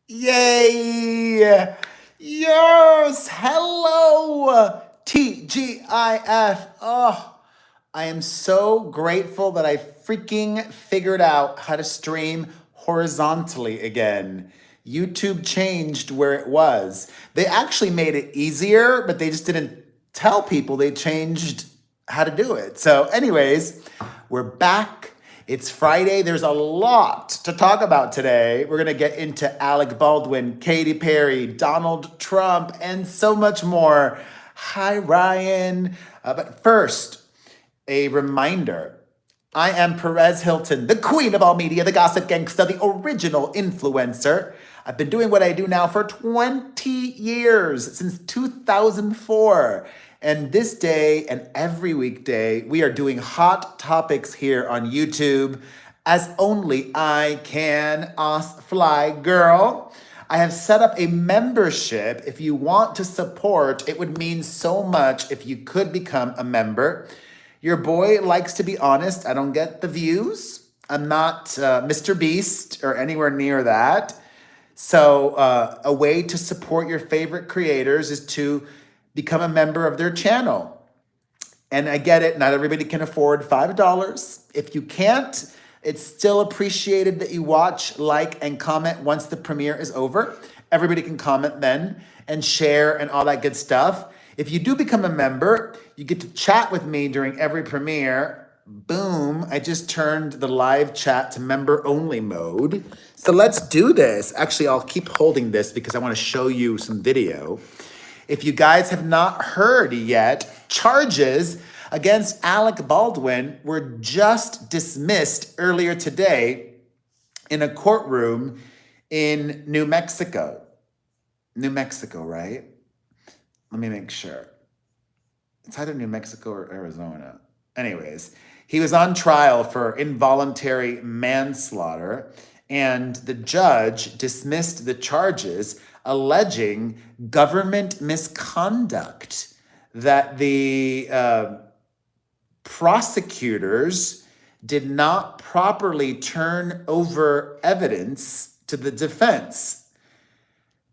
Yay! Yes! Hello! TGIF. Oh, I am so grateful that I freaking figured out how to stream horizontally again. YouTube changed where it was. They actually made it easier, but they just didn't tell people they changed how to do it. So, anyways, we're back. It's Friday. There's a lot to talk about today. We're going to get into Alec Baldwin, Katy Perry, Donald Trump, and so much more. Hi, Ryan. But first, a reminder. I am Perez Hilton, the queen of all media, the gossip gangsta, the original influencer. I've been doing what I do now for 20 years, since 2004. And this day and every weekday, we are doing hot topics here on YouTube as only I can. Us fly girl. I have set up a membership. If you want to support, it would mean so much if you could become a member. Your boy likes to be honest. I don't get the views. I'm not Mr. Beast or anywhere near that. So a way to support your favorite creators is to become a member of their channel. And I get it, not everybody can afford $5. If you can't, it's still appreciated that you watch, like, and comment once the premiere is over. Everybody can comment then and share and all that good stuff. If you do become a member, you get to chat with me during every premiere. Boom, I just turned the live chat to member only mode. So let's do this. Actually, I'll keep holding this because I want to show you some video. If you guys have not heard yet, charges against Alec Baldwin were just dismissed earlier today in a courtroom in New Mexico. New Mexico, right? Let me make sure. It's either New Mexico or Arizona. Anyways, he was on trial for involuntary manslaughter, and the judge dismissed the charges alleging government misconduct, that the prosecutors did not properly turn over evidence to the defense.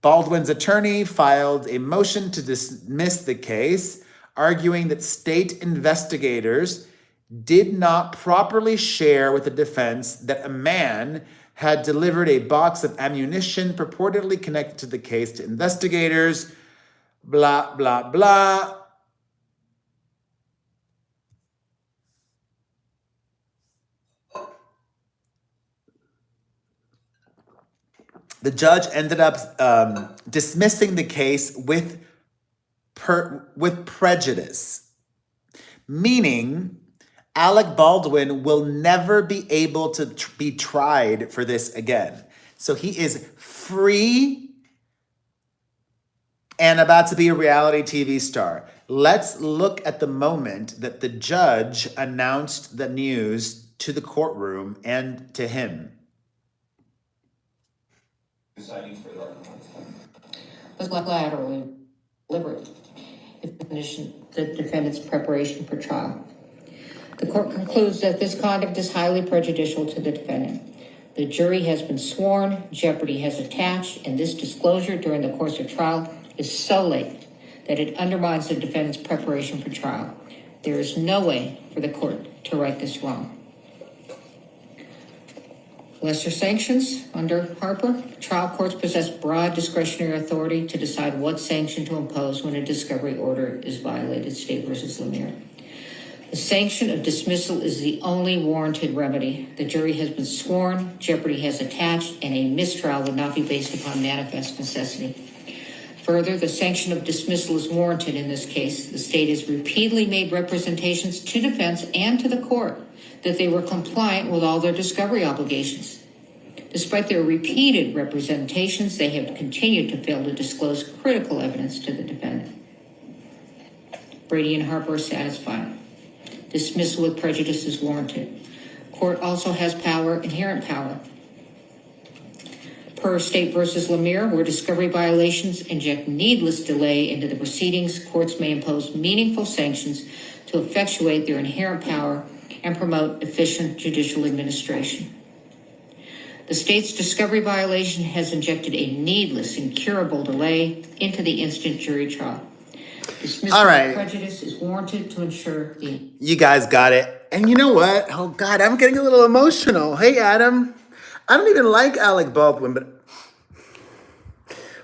Baldwin's attorney filed a motion to dismiss the case, arguing that state investigators did not properly share with the defense that a man had delivered a box of ammunition purportedly connected to the case to investigators, blah, blah, blah. The judge ended up dismissing the case with prejudice, meaning Alec Baldwin will never be able to be tried for this again. So he is free and about to be a reality TV star. Let's look at the moment that the judge announced the news to the courtroom and to him. Was laterally deliberate in the defendant's preparation for trial. The court concludes that this conduct is highly prejudicial to the defendant. The jury has been sworn, jeopardy has attached, and this disclosure during the course of trial is so late that it undermines the defendant's preparation for trial. There is no way for the court to right this wrong. Lesser sanctions under Harper. Trial courts possess broad discretionary authority to decide what sanction to impose when a discovery order is violated. State versus Lemire. The sanction of dismissal is the only warranted remedy. The jury has been sworn, jeopardy has attached, and a mistrial would not be based upon manifest necessity. Further, the sanction of dismissal is warranted in this case. The state has repeatedly made representations to defense and to the court that they were compliant with all their discovery obligations. Despite their repeated representations, they have continued to fail to disclose critical evidence to the defendant. Brady and Harper are satisfied. Dismissal with prejudice is warranted. Court also has power, inherent power. Per State versus Lemire, where discovery violations inject needless delay into the proceedings, courts may impose meaningful sanctions to effectuate their inherent power and promote efficient judicial administration. The state's discovery violation has injected a needless, incurable delay into the instant jury trial. Dismissal All right. of prejudice is warranted to ensure the... You guys got it. And you know what? Oh, God, I'm getting a little emotional. Hey, Adam. I don't even like Alec Baldwin, but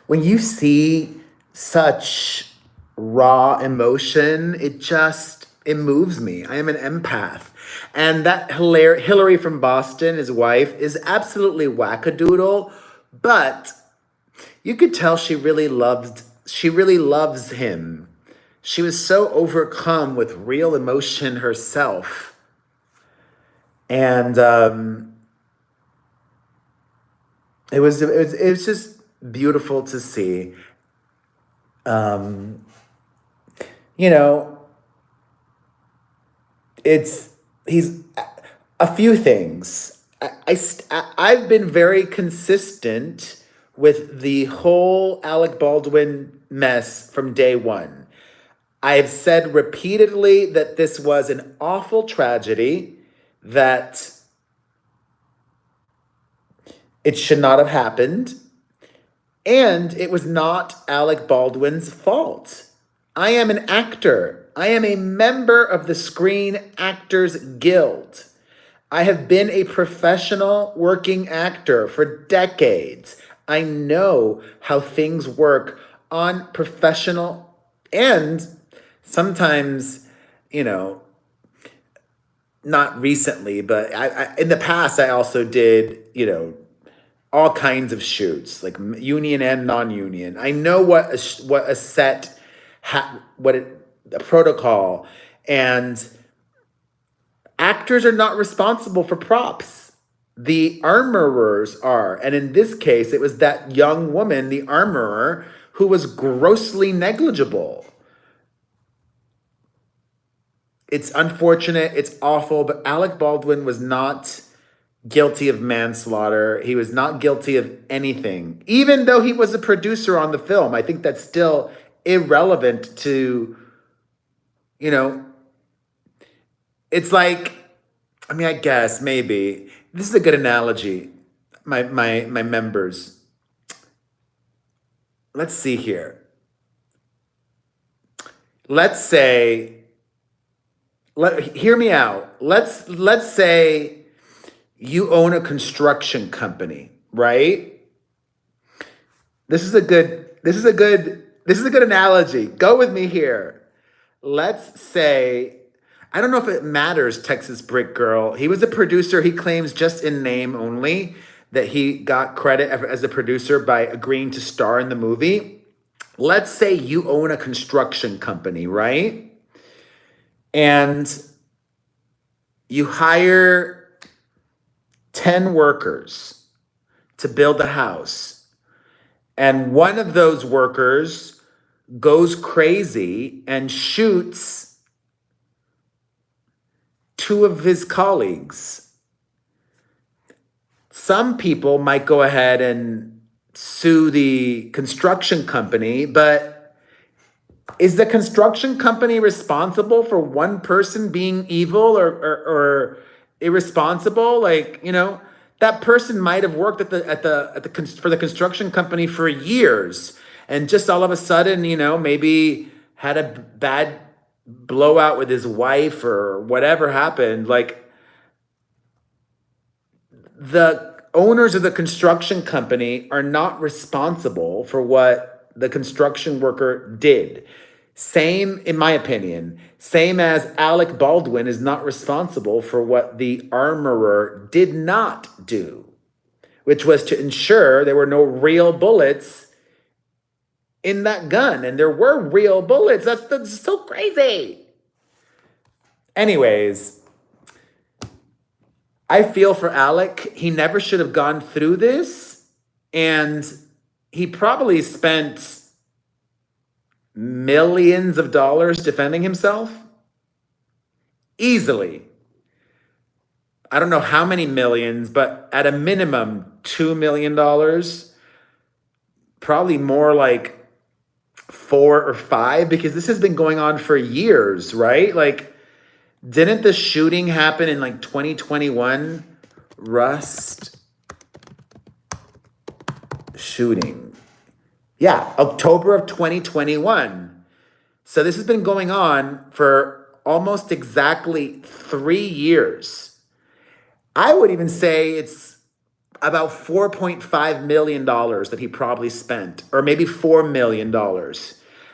when you see such raw emotion, it moves me. I am an empath. And that Hillary from Boston, his wife, is absolutely wackadoodle, but you could tell she really loves him. She was so overcome with real emotion herself. And it was just beautiful to see. He's a few things. I've been very consistent with the whole Alec Baldwin mess from day one. I have said repeatedly that this was an awful tragedy, that it should not have happened, and it was not Alec Baldwin's fault. I am an actor. I am a member of the Screen Actors Guild. I have been a professional working actor for decades. I know how things work on professional and sometimes, not recently, but I in the past, I also did, all kinds of shoots, like union and non-union. I know what a set, a protocol, and actors are not responsible for props. The armorers are. And in this case, it was that young woman, the armorer, who was grossly negligible. It's unfortunate, it's awful, but Alec Baldwin was not guilty of manslaughter. He was not guilty of anything. Even though he was a producer on the film, I think that's still irrelevant to, it's like, I guess maybe this is a good analogy. My members. Let's see here. Let's say, hear me out. Let's say you own a construction company, right? This is a good analogy. Go with me here. Let's say, I don't know if it matters, Texas Brick Girl. He was a producer. He claims just in name only that he got credit as a producer by agreeing to star in the movie. Let's say you own a construction company, right? And you hire 10 workers to build a house. And one of those workers goes crazy and shoots two of his colleagues. Some people might go ahead and sue the construction company, but is the construction company responsible for one person being evil or irresponsible? That person might have worked for the construction company for years, and just all of a sudden, maybe had a bad blowout with his wife or whatever happened. The owners of the construction company are not responsible for what the construction worker did. Same, in my opinion, same as Alec Baldwin is not responsible for what the armorer did not do, which was to ensure there were no real bullets in that gun. And there were real bullets. That's so crazy. Anyways, I feel for Alec. He never should have gone through this. And he probably spent millions of dollars defending himself. Easily. I don't know how many millions, but at a minimum, $2 million. Probably more like 4 or 5, because this has been going on for years, right? Didn't the shooting happen in 2021? Rust shooting. Yeah, October of 2021. So this has been going on for almost exactly 3 years. I would even say it's about $4.5 million that he probably spent, or maybe $4 million.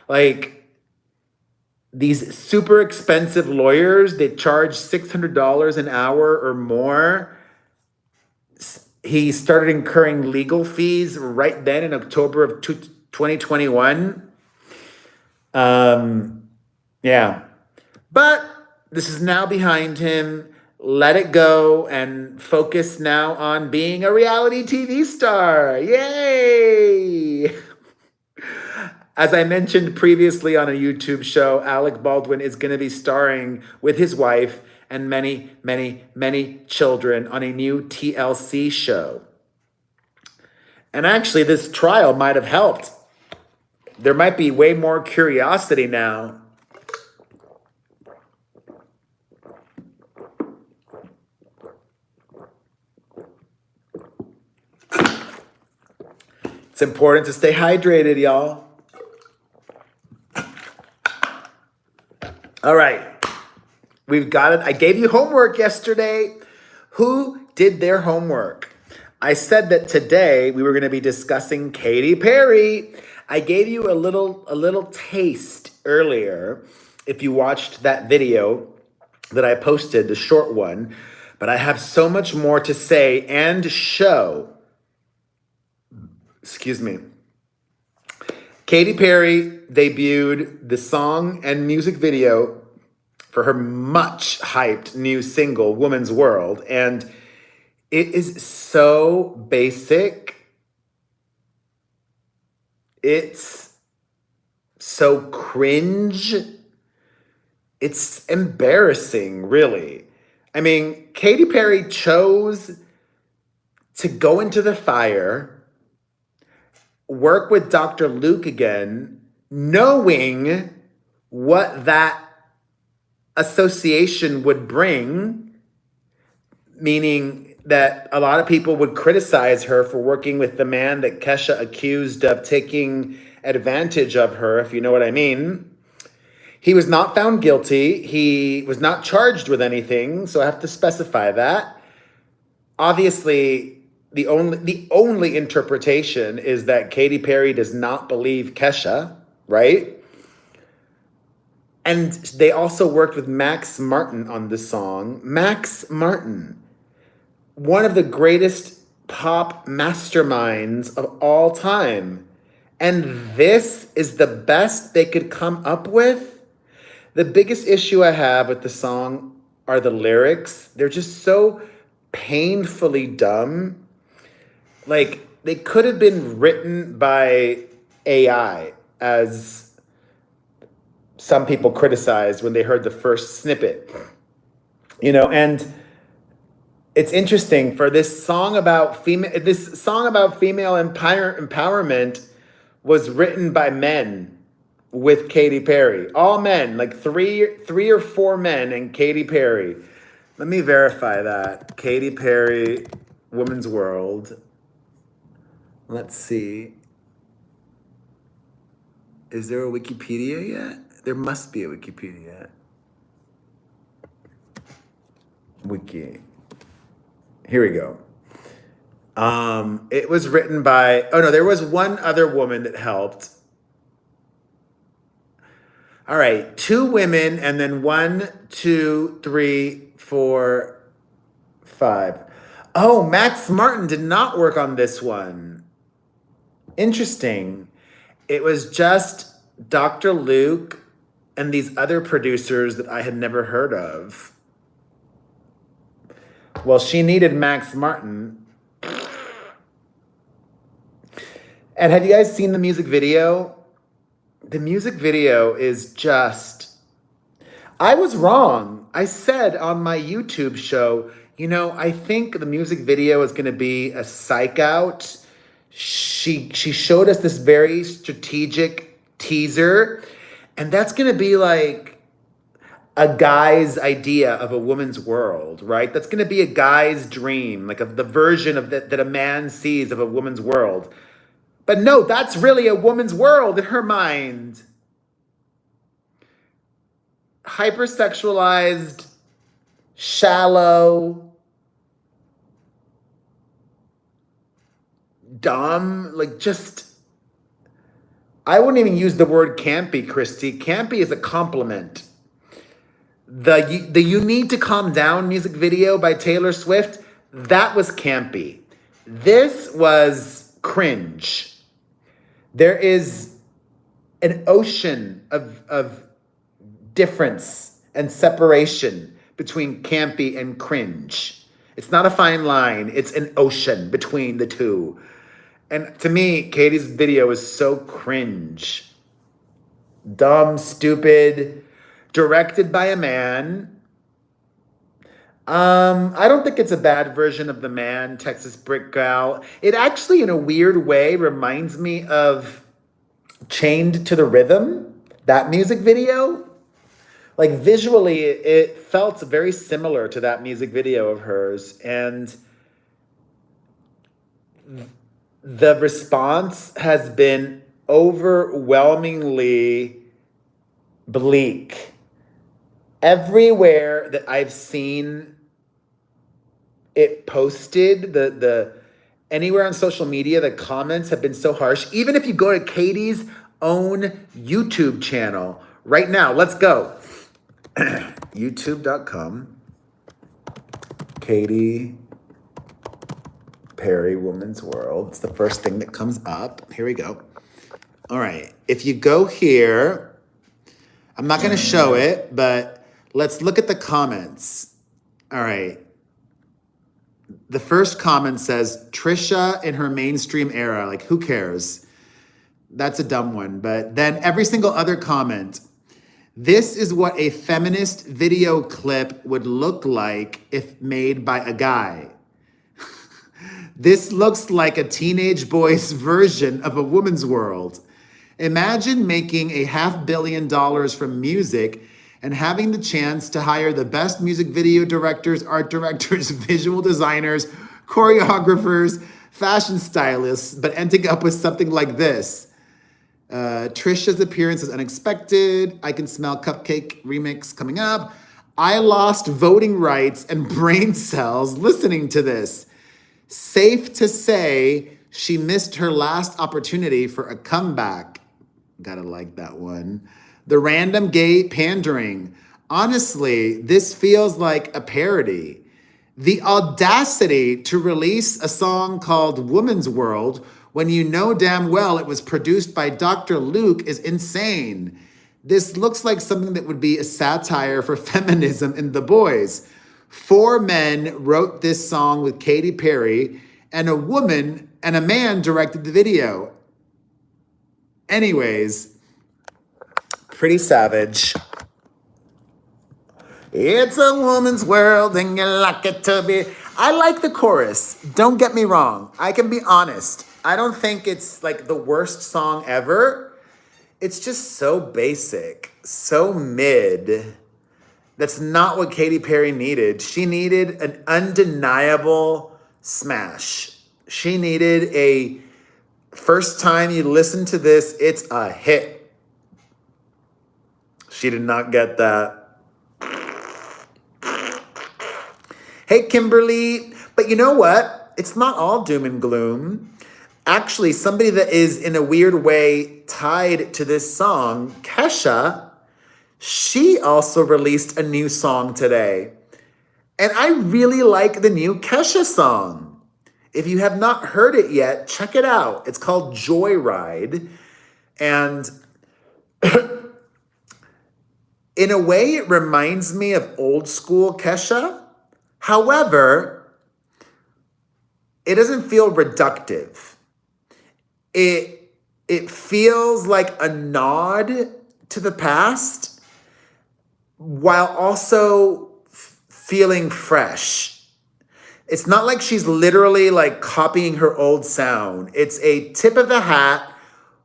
Like, these super expensive lawyers, they charge $600 an hour or more. He started incurring legal fees right then in October of 2021. Yeah. But this is now behind him. Let it go and focus now on being a reality TV star. Yay! As I mentioned previously on a YouTube show, Alec Baldwin is going to be starring with his wife and many, many, many children on a new TLC show. And actually, this trial might have helped. There might be way more curiosity now. It's important to stay hydrated, y'all. All right. We've got it. I gave you homework yesterday. Who did their homework? I said that today we were going to be discussing Katy Perry. I gave you a little taste earlier if you watched that video that I posted, the short one, but I have so much more to say and show. Excuse me. Katy Perry debuted the song and music video for her much hyped new single, Woman's World, and it is so basic. It's so cringe. It's embarrassing, really. I mean, Katy Perry chose to go into the fire, work with Dr. Luke again, knowing what that association would bring, meaning that a lot of people would criticize her for working with the man that Kesha accused of taking advantage of her, if you know what I mean. He was not found guilty. He was not charged with anything, so I have to specify that. Obviously, the only interpretation is that Katy Perry does not believe Kesha, right? And they also worked with Max Martin on the song. Max Martin, one of the greatest pop masterminds of all time. And this is the best they could come up with? The biggest issue I have with the song are the lyrics. They're just so painfully dumb. Like, they could have been written by AI, as some people criticized when they heard the first snippet. You know, and it's interesting, for this song about female empowerment was written by men with Katy Perry. All men, like three or four men and Katy Perry. Let me verify that. Katy Perry, Woman's World. Let's see. Is there a Wikipedia yet? There must be a Wikipedia. Wiki. Here we go. It was written by, there was one other woman that helped. All right, 2 women, and then 1, 2, 3, 4, 5. Oh, Max Martin did not work on this one. Interesting. It was just Dr. Luke and these other producers that I had never heard of. Well, she needed Max Martin. And have you guys seen the music video? The music video is just... I was wrong. I said on my YouTube show, I think the music video is going to be a psych out. She showed us this very strategic teaser, and that's going to be like a guy's idea of a woman's world, right? That's going to be a guy's dream, like the version of that a man sees of a woman's world. But no, that's really a woman's world in her mind. Hypersexualized, shallow, dumb, like just, I wouldn't even use the word campy, Christy. Campy is a compliment. The You Need to Calm Down music video by Taylor Swift, that was campy. This was cringe. There is an ocean of difference and separation between campy and cringe. It's not a fine line. It's an ocean between the two. And to me, Katy's video is so cringe. Dumb, stupid, directed by a man. I don't think it's a bad version of The Man, Texas Brick Gal. It actually, in a weird way, reminds me of Chained to the Rhythm, that music video. Like visually, it felt very similar to that music video of hers. And the response has been overwhelmingly bleak. Everywhere that I've seen it posted, the anywhere on social media, the comments have been so harsh. Even if you go to Katy's own YouTube channel right now, let's go. YouTube.com. Katy Perry Woman's World. It's the first thing that comes up. Here we go. All right. If you go here, I'm not going to show it, but let's look at the comments. All right. The first comment says, Trisha in her mainstream era. Like, who cares? That's a dumb one. But then every single other comment. This is what a feminist video clip would look like if made by a guy. This looks like a teenage boy's version of a woman's world. Imagine making $500 million from music and having the chance to hire the best music video directors, art directors, visual designers, choreographers, fashion stylists, but ending up with something like this. Trisha's appearance is unexpected. I Can Smell Cupcake remix coming up. I lost voting rights and brain cells listening to this. Safe to say she missed her last opportunity for a comeback. Gotta like that one. The random gay pandering. Honestly, this feels like a parody. The audacity to release a song called Woman's World when you know damn well it was produced by Dr. Luke is insane. This looks like something that would be a satire for feminism in The Boys. 4 men wrote this song with Katy Perry, and a woman and a man directed the video. Anyways, pretty savage. It's a woman's world and you like it to be. I like the chorus. Don't get me wrong. I can be honest. I don't think it's like the worst song ever. It's just so basic, so mid. That's not what Katy Perry needed. She needed an undeniable smash. She needed a first time you listen to this, it's a hit. She did not get that. Hey, Kimberly. But you know what? It's not all doom and gloom. Actually, somebody that is in a weird way tied to this song, Kesha, she also released a new song today. And I really like the new Kesha song. If you have not heard it yet, check it out. It's called Joyride. And in a way, it reminds me of old school Kesha. However, it doesn't feel reductive. It feels like a nod to the past while also feeling fresh. It's not like she's literally like copying her old sound. It's a tip of the hat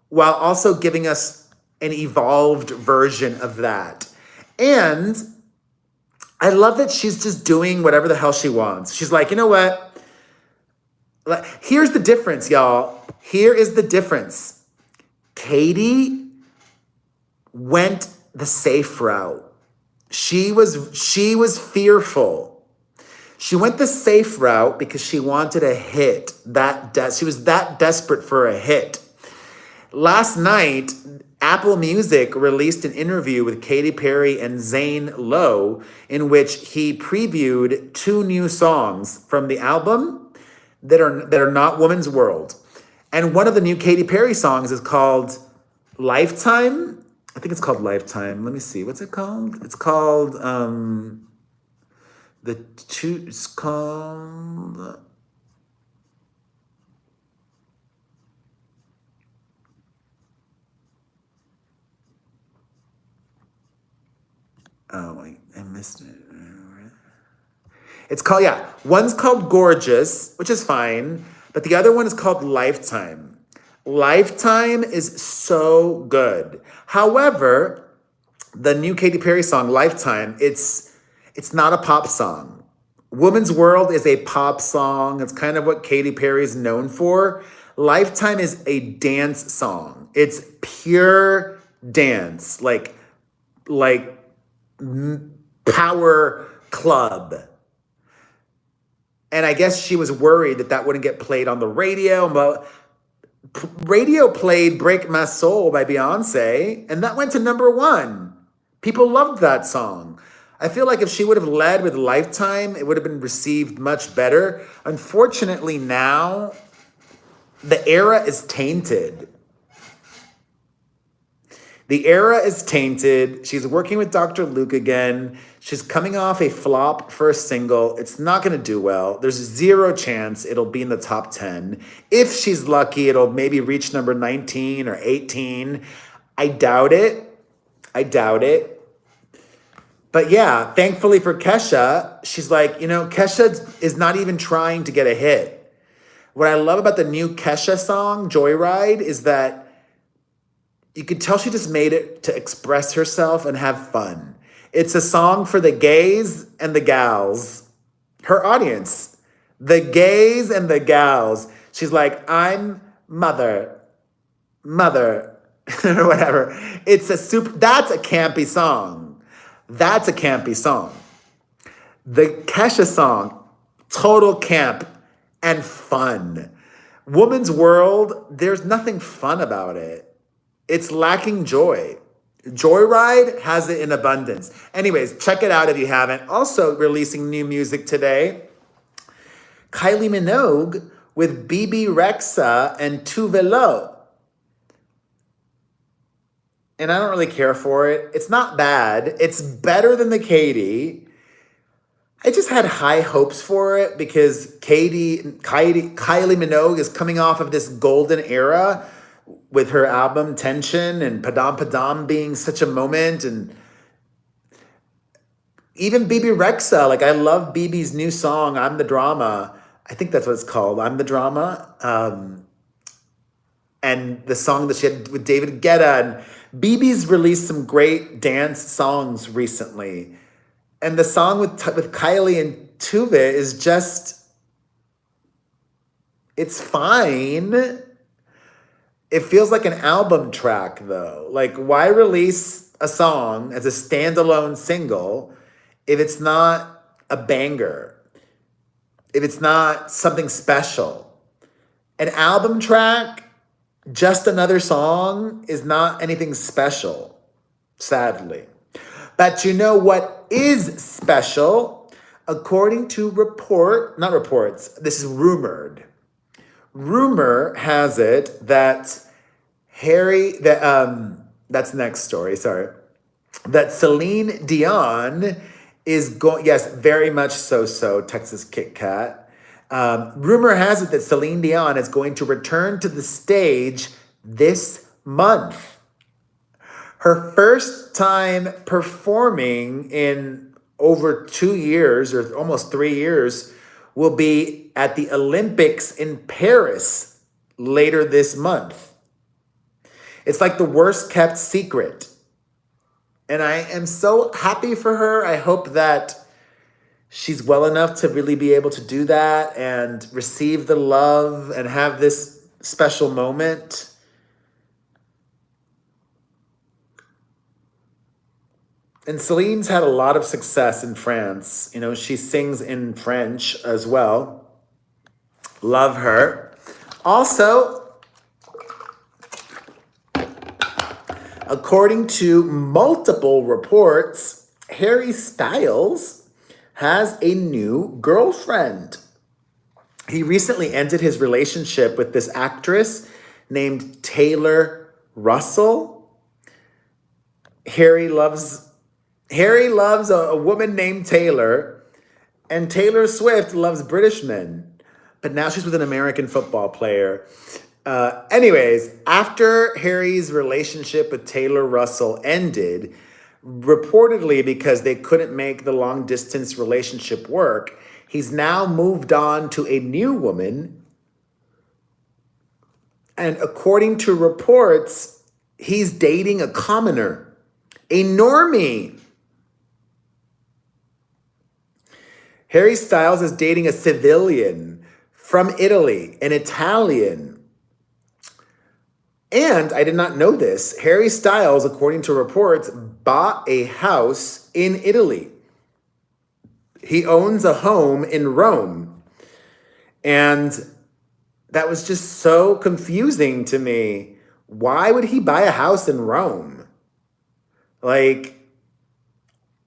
while also giving us an evolved version of that. And I love that she's just doing whatever the hell she wants. She's like, you know what? Here's the difference, y'all. Here is the difference. Katy went the safe route. She was fearful. She went the safe route because she wanted a hit. She was that desperate for a hit. Last night, Apple Music released an interview with Katy Perry and Zane Lowe in which he previewed 2 new songs from the album that are not Woman's World. And one of the new Katy Perry songs is called Lifetime. I think it's called Lifetime. Let me see. What's it called? It's called it's called oh wait, I missed it. It's called, yeah, one's called Gorgeous, which is fine, but the other one is called Lifetime. Lifetime is so good. However, the new Katy Perry song, Lifetime, it's not a pop song. Woman's World is a pop song. It's kind of what Katy Perry is known for. Lifetime is a dance song. It's pure dance, like power club. And I guess she was worried that wouldn't get played on the radio. But radio played Break My Soul by Beyonce, and that went to #1. People loved that song. I feel like if she would have led with Lifetime, it would have been received much better. Unfortunately, now the era is tainted. The era is tainted. She's working with Dr. Luke again. She's coming off a flop for a single. It's not going to do well. There's 0 chance it'll be in the top 10. If she's lucky, it'll maybe reach number 19 or 18. I doubt it. But yeah, thankfully for Kesha, she's like, Kesha is not even trying to get a hit. What I love about the new Kesha song, Joyride, is that you could tell she just made it to express herself and have fun. It's a song for the gays and the gals, her audience, the gays and the gals. She's like, I'm mother, or whatever. That's a campy song. That's a campy song. The Kesha song, total camp and fun. Woman's World, there's nothing fun about it. It's lacking joy. Joyride has it in abundance. Anyways, check it out if you haven't. Also releasing new music today, Kylie Minogue with Bebe Rexha and Tove Lo. And I don't really care for it. It's not bad. It's better than the Katy. I just had high hopes for it because Kylie Minogue is coming off of this golden era with her album Tension and Padam Padam being such a moment. And even Bebe Rexha, like I love Bebe's new song, I'm the Drama. I think that's what it's called, I'm the Drama. And the song that she had with David Guetta. And Bebe's released some great dance songs recently. And the song with Kylie and Tove is just, it's fine. It feels like an album track, though. Like, why release a song as a standalone single if it's not a banger? If it's not something special? An album track, just another song, is not anything special, sadly. But you know what is special? According to this is rumored. Rumor has it that that's the next story, sorry. That Celine Dion is going, yes, very much so, Texas Kit Kat. Rumor has it that Celine Dion is going to return to the stage this month. Her first time performing in over 2 years or almost 3 years will be at the Olympics in Paris later this month. It's like the worst kept secret. And I am so happy for her. I hope that she's well enough to really be able to do that and receive the love and have this special moment. And Celine's had a lot of success in France. You know, she sings in French as well. Love her. Also, according to multiple reports, Harry Styles has a new girlfriend. He recently ended his relationship with this actress named Taylor Russell. Harry loves a woman named Taylor, and Taylor Swift loves British men. But now she's with an American football player. Anyways, after Harry's relationship with Taylor Russell ended, reportedly because they couldn't make the long distance relationship work, he's now moved on to a new woman. And according to reports, he's dating a commoner, a normie. Harry Styles is dating a civilian from Italy, an Italian. And I did not know this. Harry Styles, according to reports, bought a house in Italy. He owns a home in Rome. And that was just so confusing to me. Why would he buy a house in Rome? Like,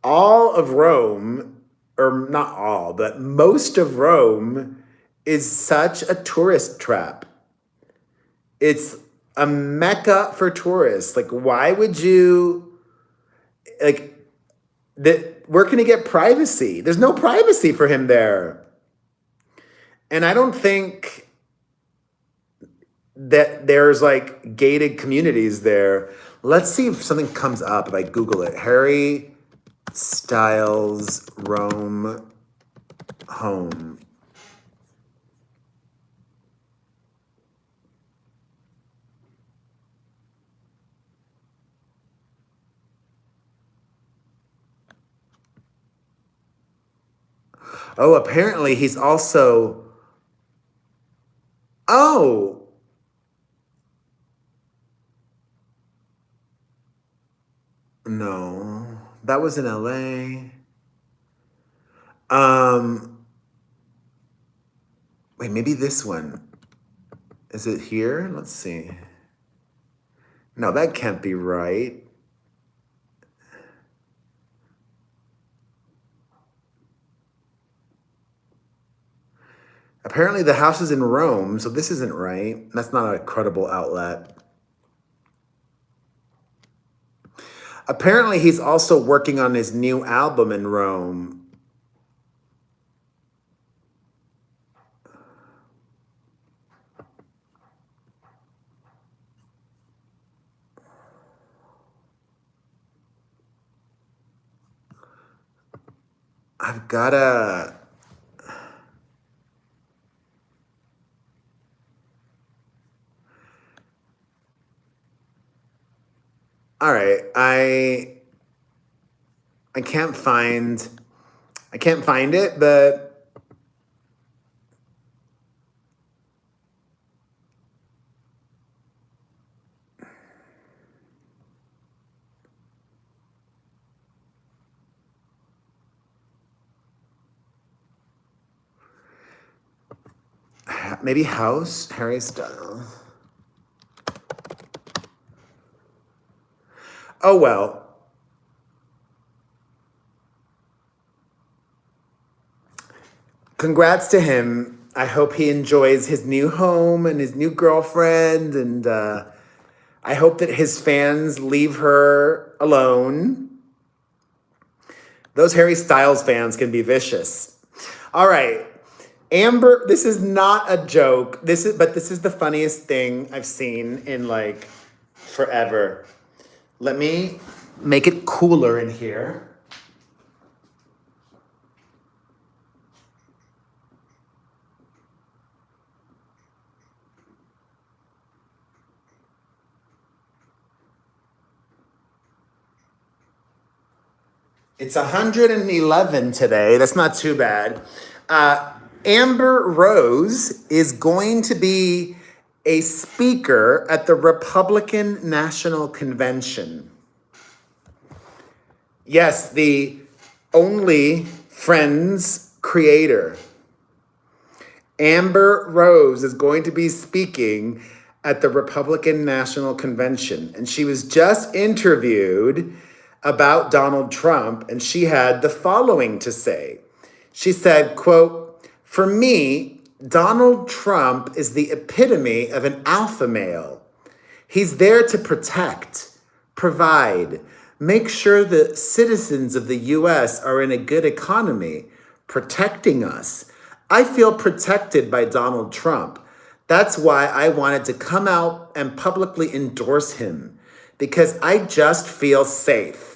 all of Rome, or not all, but most of Rome is such a tourist trap. It's a mecca for tourists. Like, why would you, like, where can he get privacy? There's no privacy for him there. And I don't think that there's like gated communities there. Let's see if something comes up if I Google it. Harry Styles Rome home. Oh, apparently he's also... Oh! No. That was in LA. Wait, maybe this one. Is it here? Let's see. No, that can't be right. Apparently the house is in Rome, so this isn't right. That's not a credible outlet. Apparently he's also working on his new album in Rome. I've gotta... All right, I can't find it, but maybe house, Harry Styles. Oh well. Congrats to him. I hope he enjoys his new home and his new girlfriend, and I hope that his fans leave her alone. Those Harry Styles fans can be vicious. All right. Amber, this is not a joke. This is the funniest thing I've seen in like forever. Let me make it cooler in here. It's 111 today. That's not too bad. Amber Rose is going to be a speaker at the Republican National Convention. Yes, the only Friends creator. Amber Rose is going to be speaking at the Republican National Convention. And she was just interviewed about Donald Trump, and she had the following to say. She said, quote, "For me, Donald Trump is the epitome of an alpha male. He's there to protect, provide, make sure the citizens of the US are in a good economy, protecting us. I feel protected by Donald Trump. That's why I wanted to come out and publicly endorse him, because I just feel safe."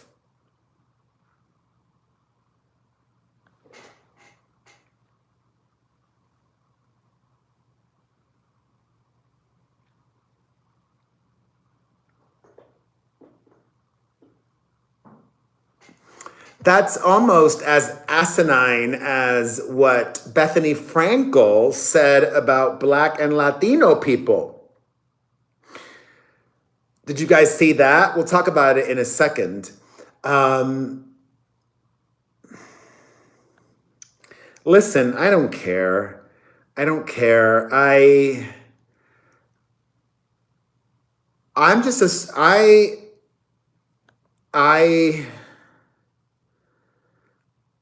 That's almost as asinine as what Bethany Frankel said about Black and Latino people. Did you guys see that? We'll talk about it in a second. Listen, I don't care. I don't care. I'm just a,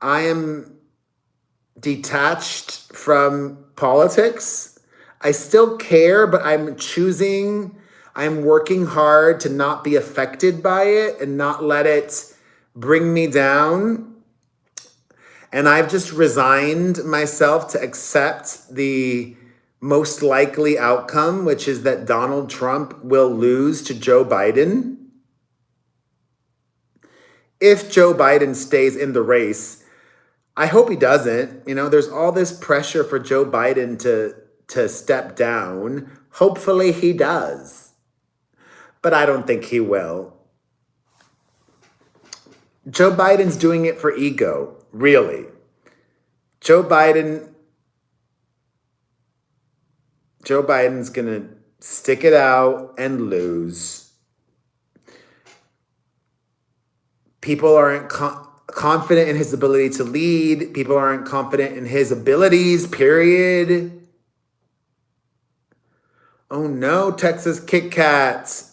I am detached from politics. I still care, but I'm working hard to not be affected by it and not let it bring me down. And I've just resigned myself to accept the most likely outcome, which is that Donald Trump will lose to Joe Biden. If Joe Biden stays in the race, I hope he doesn't. You know, there's all this pressure for Joe Biden to step down. Hopefully he does. But I don't think he will. Joe Biden's doing it for ego, really. Joe Biden's going to stick it out and lose. People aren't confident in his ability to lead. People aren't confident in his abilities, period. Oh no, Texas Kit Kats.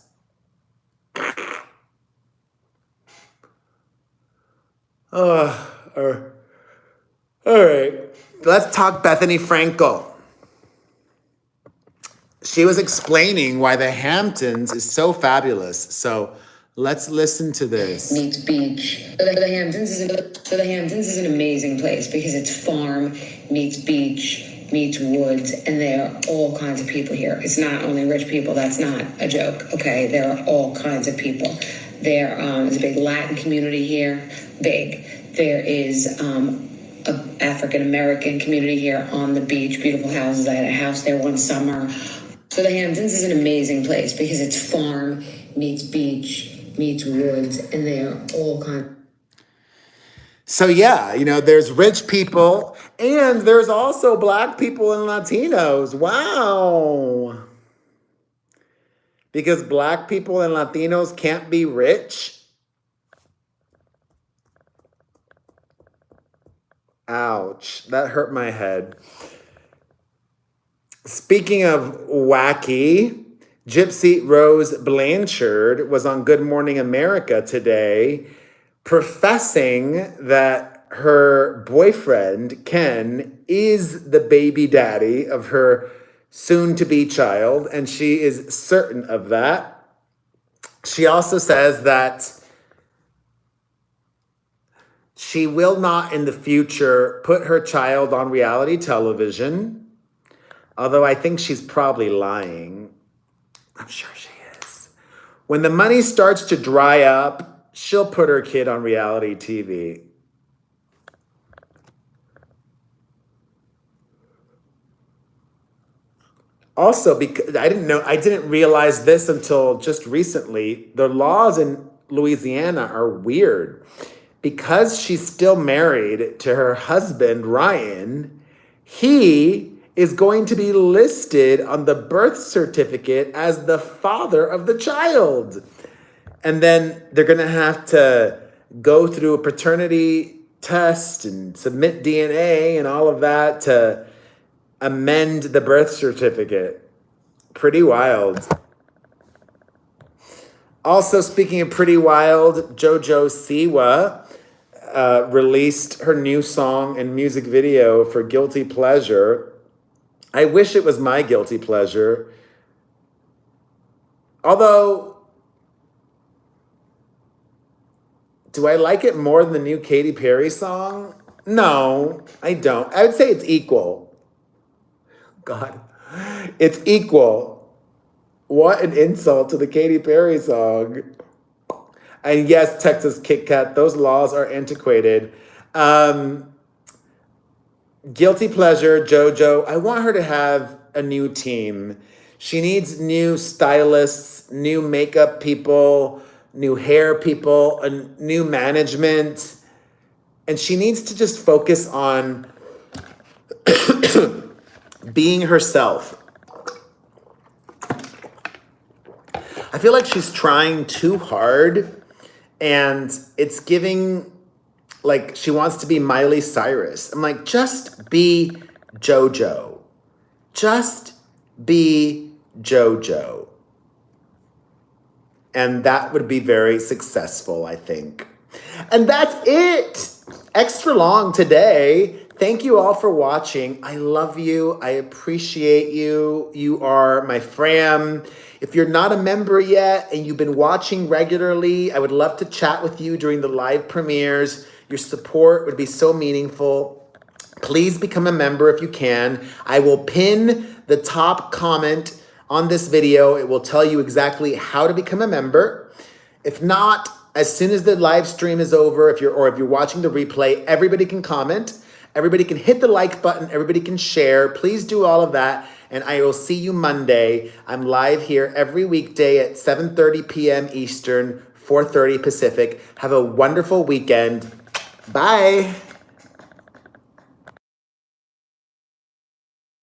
All right. Let's talk Bethany Frankel. She was explaining why the Hamptons is so fabulous. So let's listen to this. Meets beach. So the Hamptons is an amazing place because it's farm meets beach meets woods, and there are all kinds of people here. It's not only rich people. That's not a joke. Okay, there are all kinds of people. There is a big Latin community here. Big. There is a African American community here on the beach. Beautiful houses. I had a house there one summer. So the Hamptons is an amazing place because it's farm meets beach meets woods, and they are all kinds. So yeah, you know, there's rich people and there's also Black people and Latinos. Wow. Because Black people and Latinos can't be rich. Ouch, that hurt my head. Speaking of wacky, Gypsy Rose Blanchard was on Good Morning America today, professing that her boyfriend, Ken, is the baby daddy of her soon-to-be child, and she is certain of that. She also says that she will not in the future put her child on reality television, although I think she's probably lying. I'm sure she is. When the money starts to dry up, she'll put her kid on reality TV. Also, because I didn't realize this until just recently, the laws in Louisiana are weird. because she's still married to her husband, Ryan, he is going to be listed on the birth certificate as the father of the child. And then they're going to have to go through a paternity test and submit DNA and all of that to amend the birth certificate. Pretty wild. Also, speaking of pretty wild, Jojo Siwa released her new song and music video for Guilty Pleasure. I wish it was my guilty pleasure. Although, do I like it more than the new Katy Perry song? No, I don't. I would say it's equal. God, it's equal. What an insult to the Katy Perry song. And yes, Texas Kit Kat, those laws are antiquated. Guilty pleasure, JoJo. I want her to have a new team. She needs new stylists, new makeup people, new hair people, a new management. And she needs to just focus on being herself. I feel like she's trying too hard and it's giving like she wants to be Miley Cyrus. I'm like, just be JoJo. Just be JoJo. And that would be very successful, I think. And that's it. Extra long today. Thank you all for watching. I love you. I appreciate you. You are my fam. If you're not a member yet and you've been watching regularly, I would love to chat with you during the live premieres. Your support would be so meaningful. Please become a member if you can. I will pin the top comment on this video. It will tell you exactly how to become a member. If not, as soon as the live stream is over, if you're watching the replay, everybody can comment. Everybody can hit the like button. Everybody can share. Please do all of that. And I will see you Monday. I'm live here every weekday at 7:30 p.m. Eastern, 4:30 Pacific. Have a wonderful weekend. Bye.